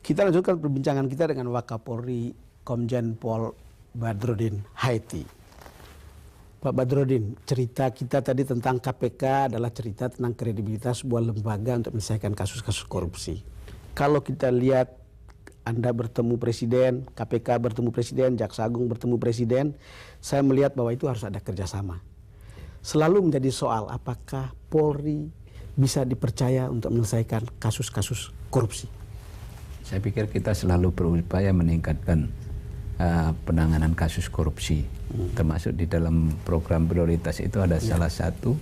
Kita lanjutkan perbincangan kita dengan Wakapolri Komjen Pol Badrodin Haiti. Pak Badrodin, cerita kita tadi tentang KPK adalah cerita tentang kredibilitas sebuah lembaga untuk menyelesaikan kasus-kasus korupsi. Kalau kita lihat Anda bertemu presiden, KPK bertemu presiden, Jaksa Agung bertemu presiden, saya melihat bahwa itu harus ada kerjasama. Selalu menjadi soal apakah Polri bisa dipercaya untuk menyelesaikan kasus-kasus korupsi. Saya pikir kita selalu berupaya meningkatkan penanganan kasus korupsi, termasuk di dalam program prioritas itu ada salah satu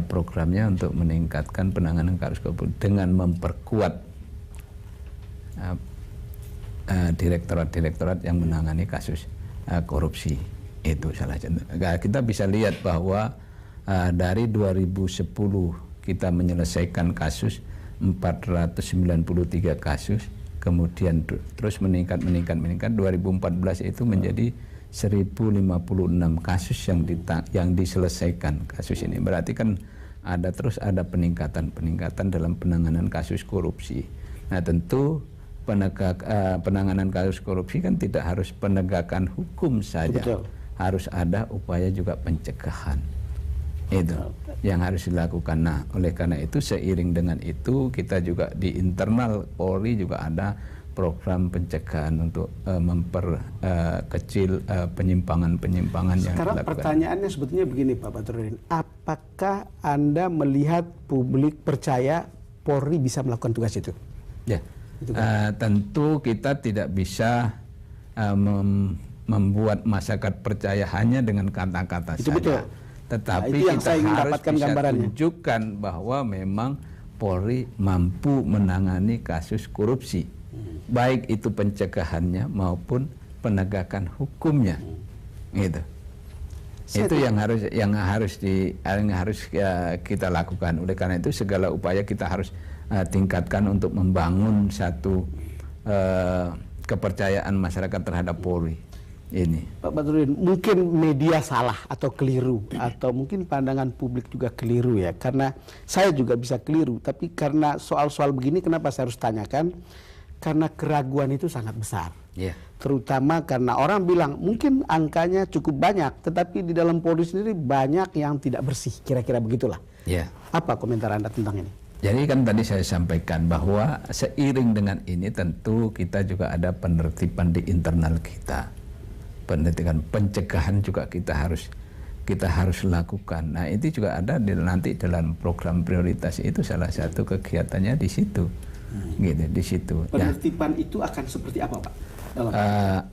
programnya untuk meningkatkan penanganan kasus korupsi dengan memperkuat direktorat-direktorat yang menangani kasus korupsi. Itu salah satu. Kita bisa lihat bahwa dari 2010 kita menyelesaikan kasus 493 kasus, kemudian terus meningkat. 2014 itu menjadi 1056 kasus yang diselesaikan kasus ini. Berarti kan terus ada peningkatan dalam penanganan kasus korupsi. Nah, tentu penanganan kasus korupsi kan tidak harus penegakan hukum saja. Betul. Harus ada upaya juga pencegahan. Itu yang harus dilakukan. Nah, oleh karena itu seiring dengan itu kita juga di internal Polri juga ada program pencegahan untuk memperkecil penyimpangan-penyimpangan yang dilakukan. Sekarang pertanyaannya sebetulnya begini Pak Badrodin, apakah Anda melihat publik percaya Polri bisa melakukan tugas itu? Ya, tentu kita tidak bisa membuat masyarakat percaya hanya dengan kata-kata saja. Betul. Tetapi nah, kita harus bisa tunjukkan bahwa memang Polri mampu menangani kasus korupsi, baik itu pencegahannya maupun penegakan hukumnya. Gitu. Itu yang harus kita lakukan. Oleh karena itu segala upaya kita harus tingkatkan untuk membangun satu kepercayaan masyarakat terhadap Polri. Ini Pak Badrodin, mungkin media salah atau keliru, atau mungkin pandangan publik juga keliru ya, karena saya juga bisa keliru, tapi karena soal-soal begini kenapa saya harus tanyakan, karena keraguan itu sangat besar. Terutama karena orang bilang mungkin angkanya cukup banyak, tetapi di dalam Polri sendiri banyak yang tidak bersih, kira-kira begitulah. Apa komentar Anda tentang ini? Jadi kan tadi saya sampaikan bahwa seiring dengan ini tentu kita juga ada penertiban di internal kita. Pencegahan juga kita harus lakukan. Nah, itu juga ada nanti dalam program prioritas itu salah satu kegiatannya di situ. Gitu, di situ. Penertiban itu akan seperti apa, Pak?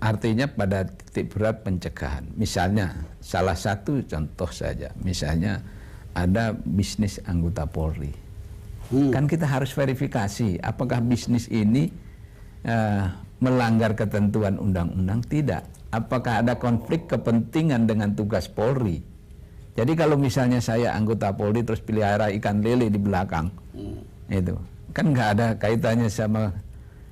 Artinya pada titik berat pencegahan. Misalnya salah satu contoh saja, misalnya ada bisnis anggota Polri. Kan kita harus verifikasi apakah bisnis ini melanggar ketentuan undang-undang, tidak. Apakah ada konflik kepentingan dengan tugas Polri. Jadi kalau misalnya saya anggota Polri terus pelihara ikan lele di belakang, itu kan nggak ada kaitannya sama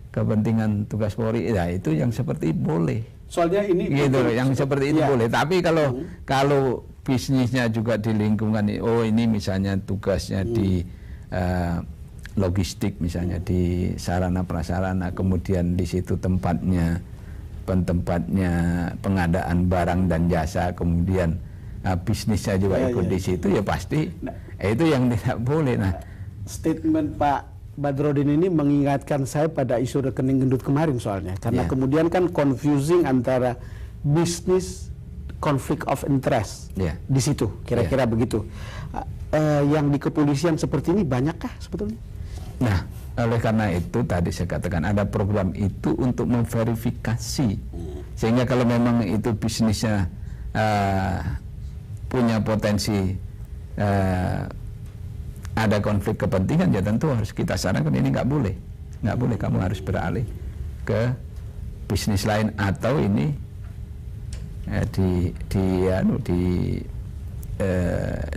kepentingan tugas Polri. Ya itu yang seperti boleh. Soalnya ini gitu, yang seperti itu boleh. Tapi kalau bisnisnya juga di lingkungan, ini misalnya tugasnya di logistik, misalnya di sarana prasarana, kemudian di situ tempatnya pengadaan barang dan jasa, kemudian bisnisnya juga ikut di situ, ya pasti itu yang tidak boleh. Nah, statement Pak Badrodin ini mengingatkan saya pada isu rekening gendut kemarin soalnya, karena kemudian kan confusing antara bisnis konflik of interest di situ, kira-kira begitu. Yang di kepolisian seperti ini banyakkah sebetulnya? Nah, oleh karena itu tadi saya katakan ada program itu untuk memverifikasi, sehingga kalau memang itu bisnisnya punya potensi ada konflik kepentingan, ya tentu harus kita sarankan ini nggak boleh, kamu harus beralih ke bisnis lain atau ini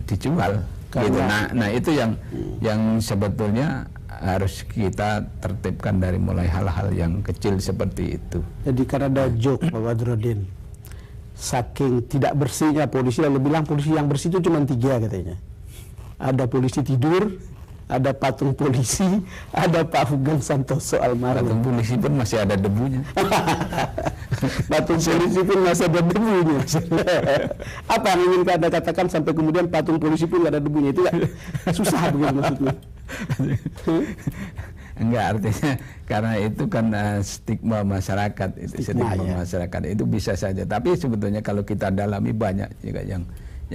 dijual. Gitu. Nah itu yang sebetulnya harus kita tertibkan dari mulai hal-hal yang kecil seperti itu. Jadi karena ada joke Pak Badrodin, saking tidak bersihnya polisi, lalu bilang polisi yang bersih itu cuma 3 katanya. Ada polisi tidur, ada patung polisi, ada Pak Sugeng Santoso almarhum. Patung polisi pun masih ada debunya. Patung polisi pun masih ada debunya. Apa yang ingin Anda katakan sampai kemudian patung polisi pun nggak ada debunya? Itu susah begitu maksudnya. Enggak, artinya karena itu kan stigma masyarakat, stigma masyarakat itu bisa saja. Tapi sebetulnya kalau kita dalami banyak juga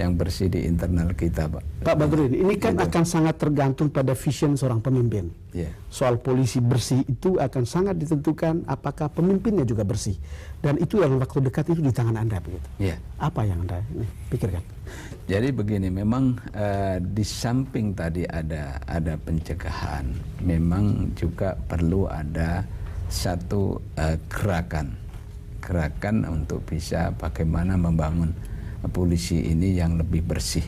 yang bersih di internal kita, Pak. Pak Badrudin, ini kan akan sangat tergantung pada vision seorang pemimpin. Yeah. Soal polisi bersih itu akan sangat ditentukan apakah pemimpinnya juga bersih. Dan itu dalam waktu dekat itu di tangan Anda begitu. Yeah. Apa yang Anda pikirkan? Jadi begini, memang di samping tadi ada pencegahan, memang juga perlu ada satu gerakan untuk bisa bagaimana membangun polisi ini yang lebih bersih.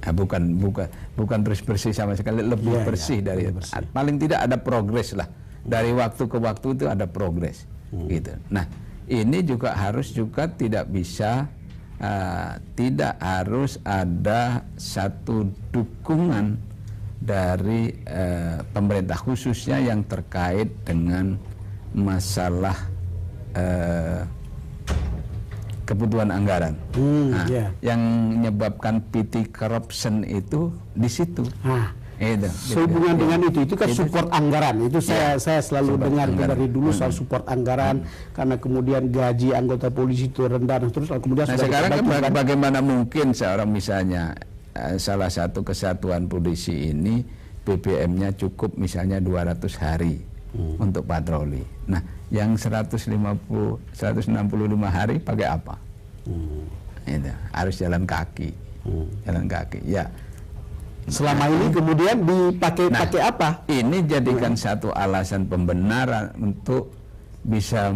Bukan terus bersih sama sekali, lebih bersih dari bersih. Paling tidak ada progres lah, dari waktu ke waktu itu ada progres gitu. Nah, ini juga harus tidak bisa tidak harus ada satu dukungan dari pemerintah, khususnya yang terkait dengan masalah kebutuhan anggaran. Yang menyebabkan PT corruption itu di situ. Sehubungan dengan itu kan support anggaran. Itu saya selalu dengar dari dulu soal support anggaran, karena kemudian gaji anggota polisi itu rendah dan terus kemudian sekarang kan bagaimana mungkin seorang misalnya salah satu kesatuan polisi ini BBM-nya cukup misalnya 200 hari untuk patroli. Nah, yang 165 hari pakai apa? Itu harus jalan kaki. Jalan kaki. Ya. Selama ini kemudian dipakai apa? Ini jadikan satu alasan pembenaran untuk bisa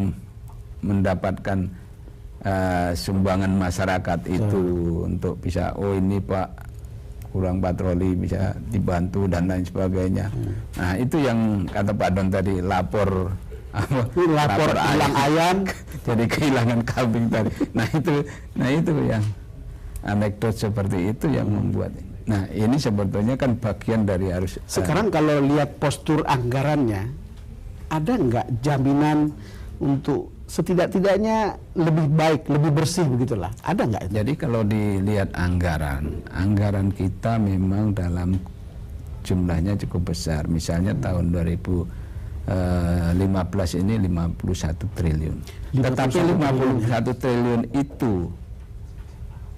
mendapatkan sumbangan masyarakat itu untuk bisa ini Pak kurang patroli bisa dibantu dan lain sebagainya. Nah, itu yang kata Pak Don tadi, lapor hilang ayam jadi kehilangan kambing tadi. Nah itu yang anekdot seperti itu yang membuat. Nah, ini sebetulnya kan bagian dari harus. Sekarang kalau lihat postur anggarannya, ada nggak jaminan untuk setidak-tidaknya lebih baik, lebih bersih begitulah? Ada nggak? Jadi kalau dilihat anggaran kita memang dalam jumlahnya cukup besar. Misalnya tahun 2015 ini 51 triliun. Tetapi 51 triliun itu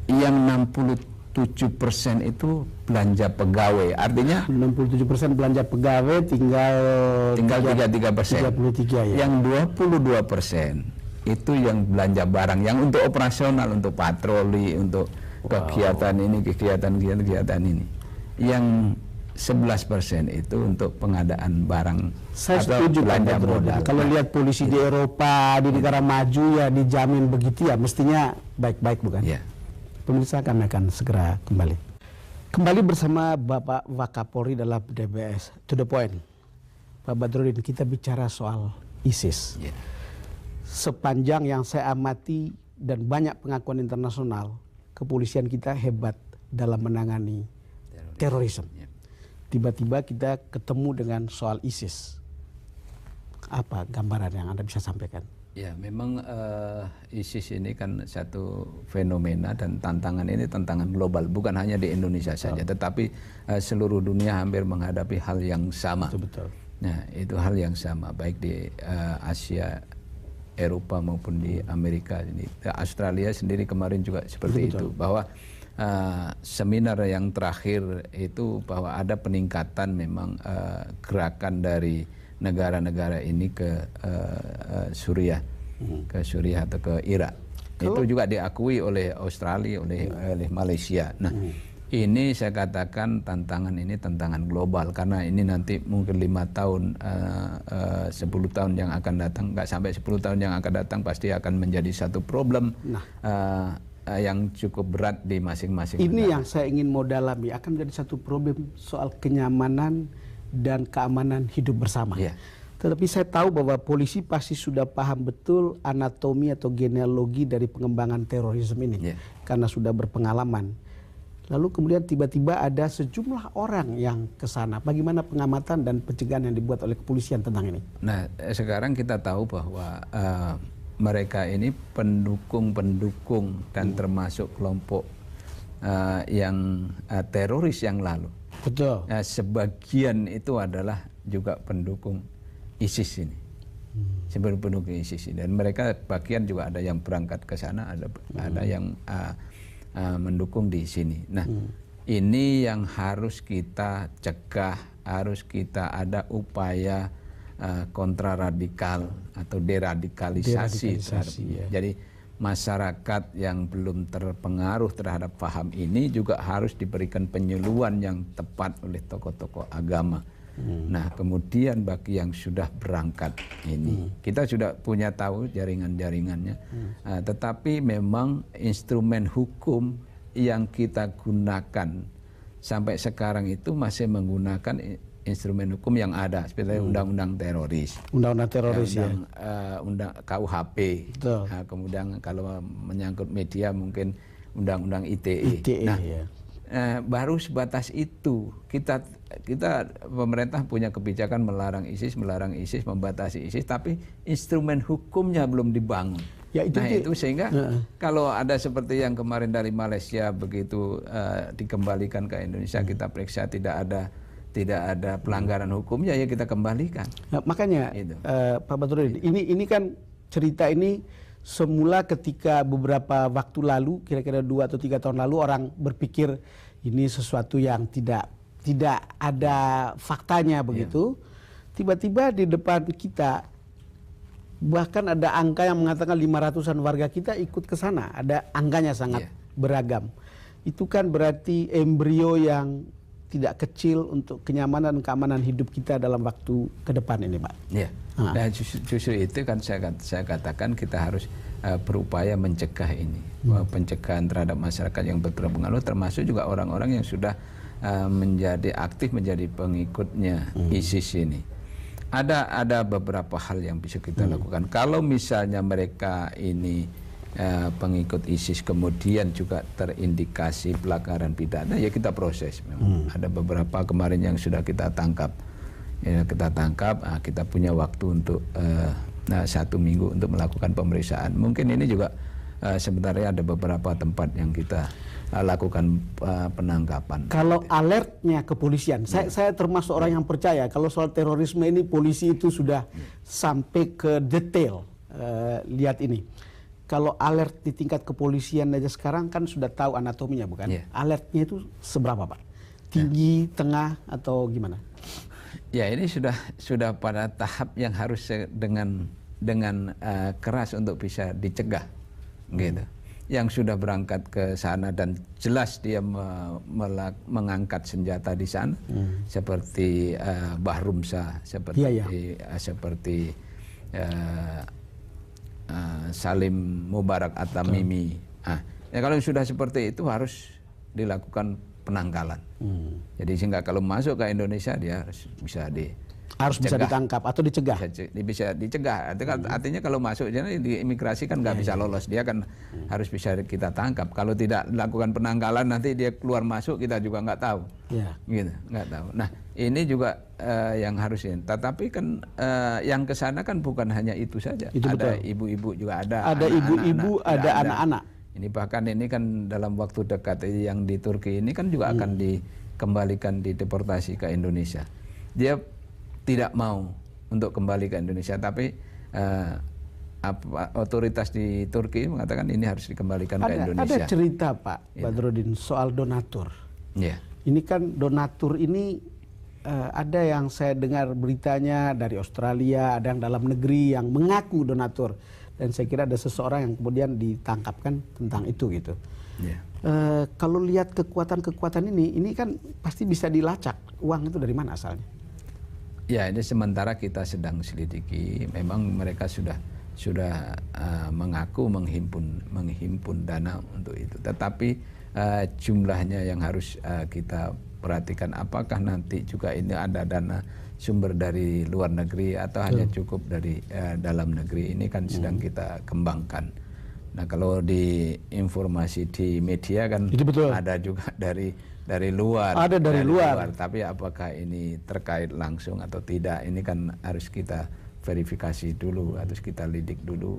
yang 67% itu belanja pegawai. Artinya 67% belanja pegawai, tinggal 33%. 33 ya. Yang 22% itu yang belanja barang, yang untuk operasional, untuk patroli, untuk kegiatan ini, kegiatan ini. Yang 11% itu untuk pengadaan barang. Saya setuju belanja modal. Kalau lihat polisi di Eropa, di negara maju ya dijamin begitu ya, mestinya baik-baik bukan? Ya. Pemirsa, kami akan segera kembali. Kembali bersama Bapak Wakapolri dalam DBS To The Point. Pak Badrudin, kita bicara soal ISIS. Yeah. Sepanjang yang saya amati dan banyak pengakuan internasional, kepolisian kita hebat dalam menangani terorisme. Yeah. Tiba-tiba kita ketemu dengan soal ISIS. Apa gambaran yang Anda bisa sampaikan? Ya, memang ISIS ini kan satu fenomena dan tantangan ini tantangan global, bukan hanya di Indonesia saja, tetapi seluruh dunia hampir menghadapi hal yang sama. Betul. Nah, itu hal yang sama, baik di Asia, Eropa maupun di Amerika. Australia sendiri kemarin juga seperti itu, bahwa seminar yang terakhir itu bahwa ada peningkatan memang gerakan dari negara-negara ini ke Suriah, ke Suriah atau ke Irak. Itu juga diakui oleh Australia, oleh Malaysia. Nah, ini saya katakan tantangan ini tantangan global, karena ini nanti mungkin 5 tahun, 10 tahun yang akan datang, nggak sampai 10 tahun yang akan datang pasti akan menjadi satu problem yang cukup berat di masing-masing negara. Ini yang saya ingin mau dalami, akan menjadi satu problem soal kenyamanan dan keamanan hidup bersama. Yeah. Tetapi saya tahu bahwa polisi pasti sudah paham betul anatomi atau genealogi dari pengembangan terorisme ini, karena sudah berpengalaman. Lalu kemudian tiba-tiba ada sejumlah orang yang ke sana. Bagaimana pengamatan dan pencegahan yang dibuat oleh kepolisian tentang ini? Nah, sekarang kita tahu bahwa mereka ini pendukung-pendukung dan termasuk kelompok yang teroris yang lalu. Betul. Sebagian itu adalah juga pendukung ISIS ini. Sebagai pendukung ISIS ini. Dan mereka bagian juga ada yang berangkat ke sana, ada yang mendukung di sini. Nah, ini yang harus kita cegah, harus kita ada upaya kontraradikal atau deradikalisasi. Ya. Jadi masyarakat yang belum terpengaruh terhadap paham ini juga harus diberikan penyuluhan yang tepat oleh tokoh-tokoh agama. Nah, kemudian bagi yang sudah berangkat ini, kita sudah punya tahu jaringan-jaringannya, tetapi memang instrumen hukum yang kita gunakan sampai sekarang itu masih menggunakan instrumen hukum yang ada, seperti undang-undang teroris, undang-undang teroris, undang KUHP, nah, kemudian kalau menyangkut media mungkin undang-undang ITE. Nah, baru sebatas itu. Kita pemerintah punya kebijakan melarang ISIS, membatasi ISIS, tapi instrumen hukumnya belum dibangun. Ya, itu sehingga kalau ada seperti yang kemarin dari Malaysia begitu dikembalikan ke Indonesia, kita periksa tidak ada pelanggaran hukumnya, ya kita kembalikan. Nah, makanya Pak Badrodin, ini kan cerita ini semula ketika beberapa waktu lalu, kira-kira 2 atau 3 tahun lalu, orang berpikir ini sesuatu yang tidak ada faktanya begitu. Tiba-tiba di depan kita bahkan ada angka yang mengatakan 500-an warga kita ikut ke sana. Ada angkanya sangat beragam. Itu kan berarti embrio yang tidak kecil untuk kenyamanan dan keamanan hidup kita dalam waktu ke depan ini, Pak. Iya. Nah, justru itu kan saya katakan kita harus berupaya mencegah ini. Pencegahan terhadap masyarakat yang berpengaruh, termasuk juga orang-orang yang sudah menjadi aktif menjadi pengikutnya ISIS ini. Ada beberapa hal yang bisa kita lakukan. Kalau misalnya mereka ini pengikut ISIS kemudian juga terindikasi pelanggaran pidana, ya kita proses. Memang ada beberapa kemarin yang sudah kita tangkap. Kita punya waktu untuk 1 minggu untuk melakukan pemeriksaan. Mungkin ini juga sebenarnya ada beberapa tempat yang kita lakukan penangkapan. Kalau alertnya kepolisian, saya termasuk orang yang percaya kalau soal terorisme ini polisi itu sudah sampai ke detail. Lihat ini, kalau alert di tingkat kepolisian aja sekarang kan sudah tahu anatominya, bukan? Alertnya itu seberapa, Pak? Tinggi, tengah, atau gimana? Ya, ini sudah pada tahap yang harus dengan keras untuk bisa dicegah, gitu. Yang sudah berangkat ke sana dan jelas dia mengangkat senjata di sana, seperti Bahrum Shah, seperti Salim Mubarak At-Tamimi. Ya, kalau sudah seperti itu harus dilakukan penangkalan. Jadi sehingga kalau masuk ke Indonesia dia harus bisa ditangkap atau dicegah. Bisa dicegah. Artinya kalau masuk di imigrasi kan nggak bisa lolos, dia kan harus bisa kita tangkap. Kalau tidak dilakukan penangkalan nanti dia keluar masuk kita juga nggak tahu. Gitu, nggak tahu. Nah, ini juga yang harus ini. Tetapi kan yang ke sana kan bukan hanya itu saja. Ada ibu-ibu juga ada. Ada ibu-ibu, ada anak-anak. Ini bahkan ini kan dalam waktu dekat yang di Turki ini kan juga akan dikembalikan, dideportasi ke Indonesia. Dia tidak mau untuk kembali ke Indonesia, tapi otoritas di Turki mengatakan ini harus dikembalikan ke Indonesia. Ada cerita, Pak Badrodin, soal donatur. Ini kan donatur ini ada yang saya dengar beritanya dari Australia, ada yang dalam negeri yang mengaku donatur. Dan saya kira ada seseorang yang kemudian ditangkapkan tentang itu gitu. Kalau lihat kekuatan-kekuatan ini kan pasti bisa dilacak. Uang itu dari mana asalnya? Ya, ini sementara kita sedang selidiki. Memang mereka sudah mengaku menghimpun dana untuk itu. Tetapi jumlahnya yang harus kita perhatikan, apakah nanti juga ini ada dana sumber dari luar negeri atau hanya cukup dari dalam negeri, ini kan sedang kita kembangkan. Nah kalau di informasi di media kan Itu betul. ada juga dari luar. Ada dari luar. Tapi apakah ini terkait langsung atau tidak? Ini kan harus kita verifikasi dulu, harus kita lidik dulu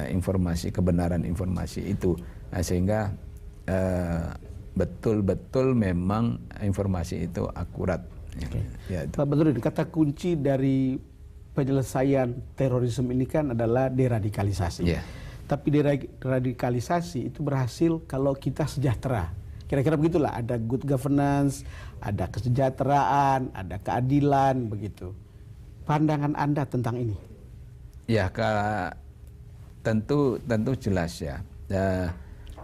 informasi, kebenaran informasi itu. Nah, sehingga betul-betul memang informasi itu akurat. Ya, Pak Badrudin, kata kunci dari penyelesaian terorisme ini kan adalah deradikalisasi. Yeah. Tapi deradikalisasi itu berhasil kalau kita sejahtera. Kira-kira begitulah, ada good governance, ada kesejahteraan, ada keadilan, begitu. Pandangan Anda tentang ini? Ya, tentu jelas ya,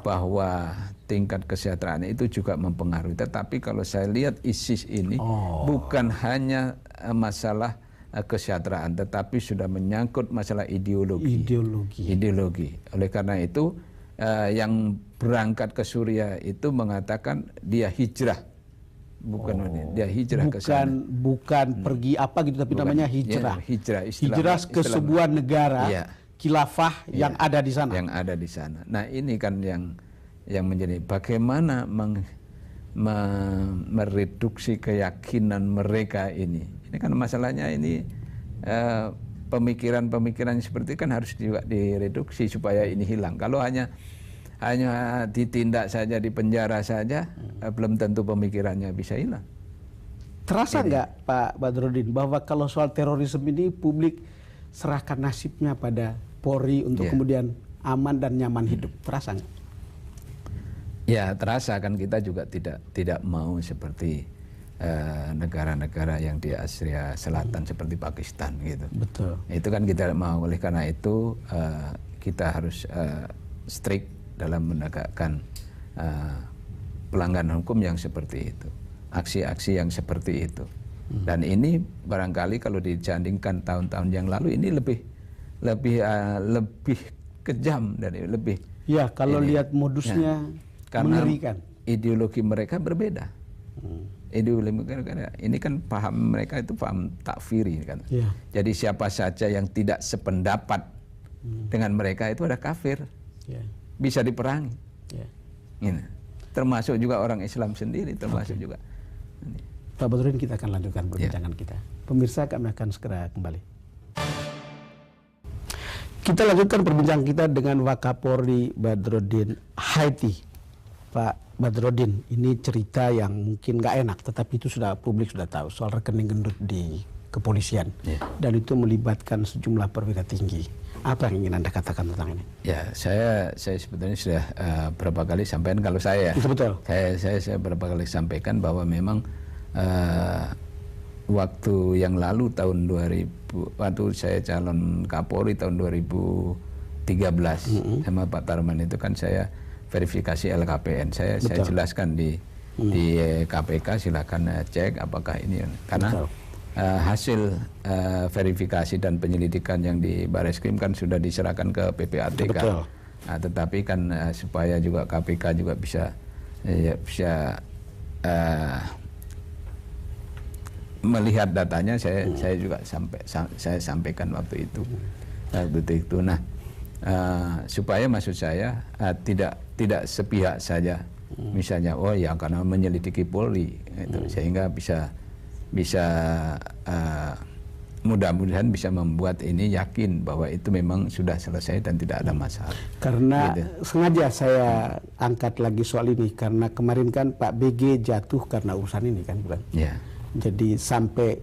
bahwa tingkat kesejahteraan itu juga mempengaruhi. Tetapi kalau saya lihat ISIS ini bukan hanya masalah kesejahteraan, tetapi sudah menyangkut masalah ideologi. Oleh karena itu yang berangkat ke Suriah itu mengatakan dia hijrah, dia hijrah ke sana. Bukan pergi apa gitu, tapi namanya hijrah. Ya, hijrah ke sebuah negara, khilafah yang ada di sana. Yang ada di sana. Nah ini kan yang menjadi bagaimana mereduksi keyakinan mereka ini. Ini kan masalahnya ini pemikiran-pemikiran seperti kan harus juga direduksi supaya ini hilang. Kalau hanya ditindak saja, di penjara saja, belum tentu pemikirannya bisa hilang. Terasa nggak Pak Badrudin bahwa kalau soal terorisme ini publik serahkan nasibnya pada Polri untuk kemudian aman dan nyaman hidup? Terasa nggak? Ya terasa, kan kita juga tidak mau seperti negara-negara yang di Asia Selatan seperti Pakistan gitu. Betul. Itu kan kita tidak mau. Oleh karena itu kita harus strict dalam menegakkan pelanggaran hukum yang seperti itu, aksi-aksi yang seperti itu. Dan ini barangkali kalau dibandingkan tahun-tahun yang lalu ini lebih kejam dan lebih. Ya kalau lihat modusnya. Karena mengerikan. Ideologi mereka berbeda. Ideologi mereka ini kan paham mereka itu paham takfiri kan. Jadi siapa saja yang tidak sependapat dengan mereka itu ada kafir, bisa diperangi. Ini termasuk juga orang Islam sendiri, termasuk juga. Pak Badrudin, kita akan lanjutkan perbincangan kita. Pemirsa, kami akan segera kembali. Kita lanjutkan perbincangan kita dengan Wakapolri Badrudin Haiti. Pak Badrudin, ini cerita yang mungkin nggak enak, tetapi itu publik sudah tahu soal rekening gendut di kepolisian, dan itu melibatkan sejumlah perwira tinggi. Apa yang ingin Anda katakan tentang ini? Ya, saya sebetulnya sudah berapa kali sampaikan, kalau saya, itu betul. Saya berapa kali sampaikan bahwa memang waktu yang lalu tahun 2000, waktu saya calon Kapolri tahun 2013 sama Pak Tarman itu kan saya verifikasi LKPN. Saya jelaskan di KPK, silakan cek apakah ini, karena hasil verifikasi dan penyelidikan yang di Bareskrim kan sudah diserahkan ke PPATK. Nah, tetapi kan supaya juga KPK juga bisa melihat datanya, saya juga saya sampaikan waktu itu. Nah, supaya maksud saya tidak sepihak saja, misalnya karena menyelidiki Polri gitu, sehingga bisa mudah-mudahan bisa membuat ini yakin bahwa itu memang sudah selesai dan tidak ada masalah. Karena sengaja saya angkat lagi soal ini karena kemarin kan Pak BG jatuh karena urusan ini kan, bukan? Jadi sampai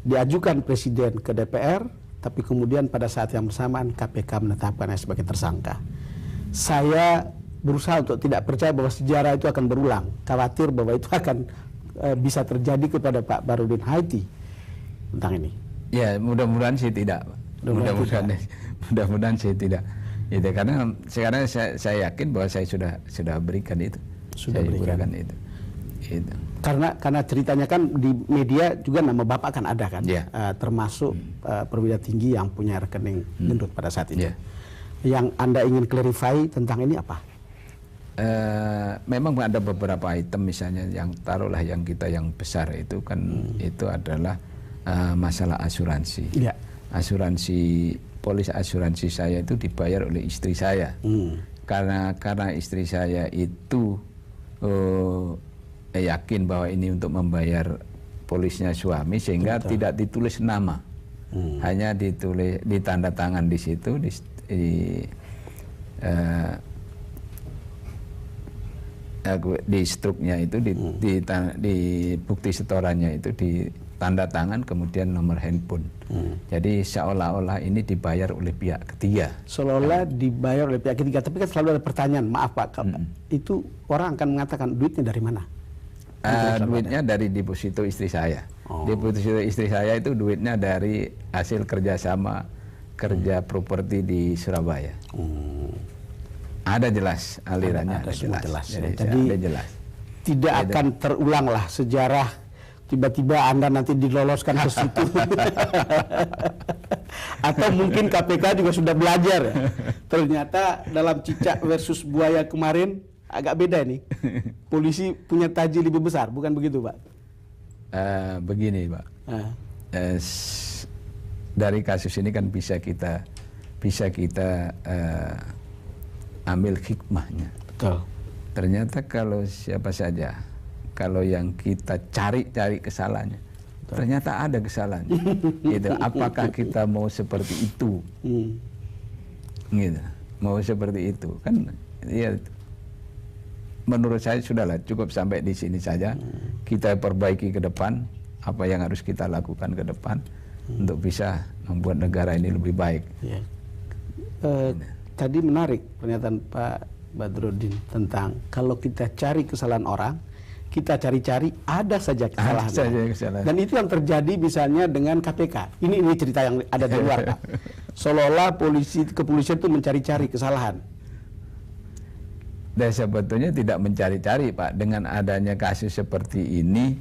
diajukan Presiden ke DPR, tapi kemudian pada saat yang bersamaan KPK menetapkannya sebagai tersangka. Saya berusaha untuk tidak percaya bahwa sejarah itu akan berulang, khawatir bahwa itu akan bisa terjadi kepada Pak Badrudin Haiti tentang ini. Ya, mudah-mudahan sih tidak. Mudah-mudahan sih tidak. Itu karena sekarang saya yakin bahwa saya sudah berikan itu. Berikan itu. Karena ceritanya kan di media juga nama Bapak kan ada kan, termasuk perwira tinggi yang punya rekening gendut pada saat itu. Yang Anda ingin clarify tentang ini apa? Memang ada beberapa item, misalnya yang taruhlah yang besar itu kan itu adalah masalah asuransi. Asuransi polis asuransi saya itu dibayar oleh istri saya. Karena istri saya itu yakin bahwa ini untuk membayar polisnya suami, sehingga tidak ditulis nama, hanya ditulis ditanda tangan di situ di struknya itu di bukti setorannya itu ditanda tangan, kemudian nomor handphone. Jadi seolah-olah ini dibayar oleh pihak ketiga. Seolah-olah dibayar oleh pihak ketiga, tapi kan selalu ada pertanyaan, maaf Pak, itu orang akan mengatakan duitnya dari mana? Duitnya dari deposito istri saya. Deposito istri saya itu duitnya dari hasil kerjasama kerja properti di Surabaya. Ada jelas alirannya, ada jelas. Jadi ada jelas. Tidak akan terulang lah sejarah tiba-tiba Anda nanti diloloskan ke situ. Atau mungkin KPK juga sudah belajar ya. Ternyata dalam cicak versus buaya kemarin agak beda nih. Polisi punya taji lebih besar, bukan begitu Pak? Begini Pak. Dari kasus ini kan bisa kita ambil hikmahnya. Betul. Ternyata kalau siapa saja, kalau yang kita cari kesalahannya, ternyata ada kesalahannya. Gitu. Apakah kita mau seperti itu? Gitu. Mau seperti itu kan? Ya, menurut saya sudahlah, cukup sampai di sini saja. Kita perbaiki ke depan apa yang harus kita lakukan ke depan untuk bisa membuat negara ini lebih baik. Ya. Tadi menarik pernyataan Pak Badrodin tentang kalau kita cari kesalahan orang, kita cari-cari ada saja kesalahan. Dan itu yang terjadi misalnya dengan KPK. Ini cerita yang ada di luar Pak. Seolah-olah kepolisian itu mencari-cari kesalahan. Dan sebetulnya tidak mencari-cari Pak. Dengan adanya kasus seperti ini,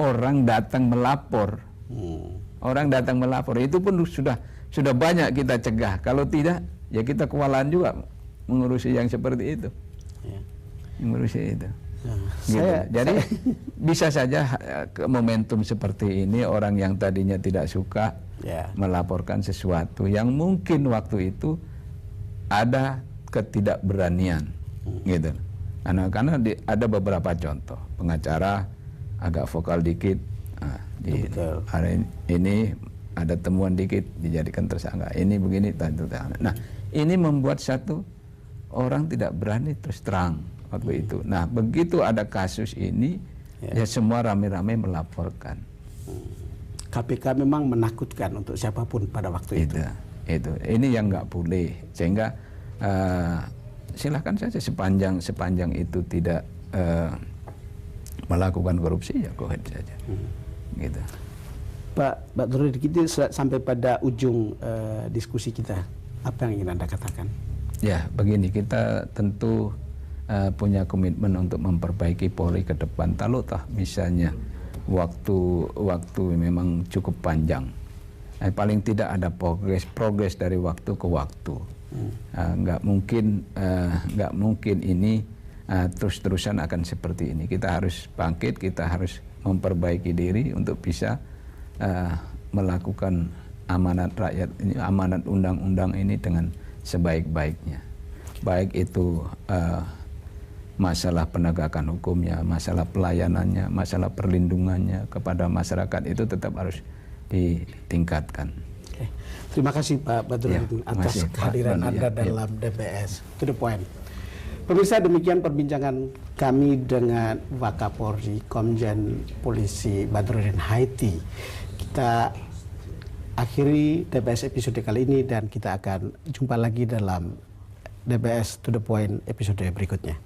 orang datang melapor. Orang datang melapor. Itu pun sudah banyak kita cegah. Kalau tidak, ya kita kewalahan juga mengurusi yang seperti itu. Mengurusi itu. Gitu. Jadi bisa saja momentum seperti ini, orang yang tadinya tidak suka melaporkan sesuatu yang mungkin waktu itu ada ketidakberanian, gitu. Karena ada beberapa contoh pengacara agak vokal dikit, hari ini ada temuan dikit dijadikan tersangka, ini begini. Nah, ini membuat satu orang tidak berani terus terang waktu itu. Nah, begitu ada kasus ini, ya semua rame-rame melaporkan. KPK memang menakutkan untuk siapapun pada waktu itu. Ini yang nggak boleh. Sehingga silahkan saja sepanjang itu tidak melakukan korupsi, ya go ahead saja. Gitu. Pak Badrodin, kita sampai pada ujung diskusi kita. Apa yang ingin Anda katakan? Ya, begini, kita tentu punya komitmen untuk memperbaiki Polri ke depan. Kalau misalnya waktu memang cukup panjang, paling tidak ada progres dari waktu ke waktu. Nggak mungkin ini terus-terusan akan seperti ini. Kita harus bangkit, kita harus memperbaiki diri untuk bisa melakukan amanat rakyat ini, amanat undang-undang ini dengan sebaik-baiknya. Baik itu masalah penegakan hukumnya, masalah pelayanannya, masalah perlindungannya kepada masyarakat itu tetap harus ditingkatkan. Oke. Terima kasih Pak Badrodin atas kehadiran Anda dalam DPS To The Point. Pemirsa, demikian perbincangan kami dengan Wakapolri Komjen Polisi Badrodin Haiti. Kita akhiri DPS episode kali ini dan kita akan jumpa lagi dalam DPS To The Point episode berikutnya.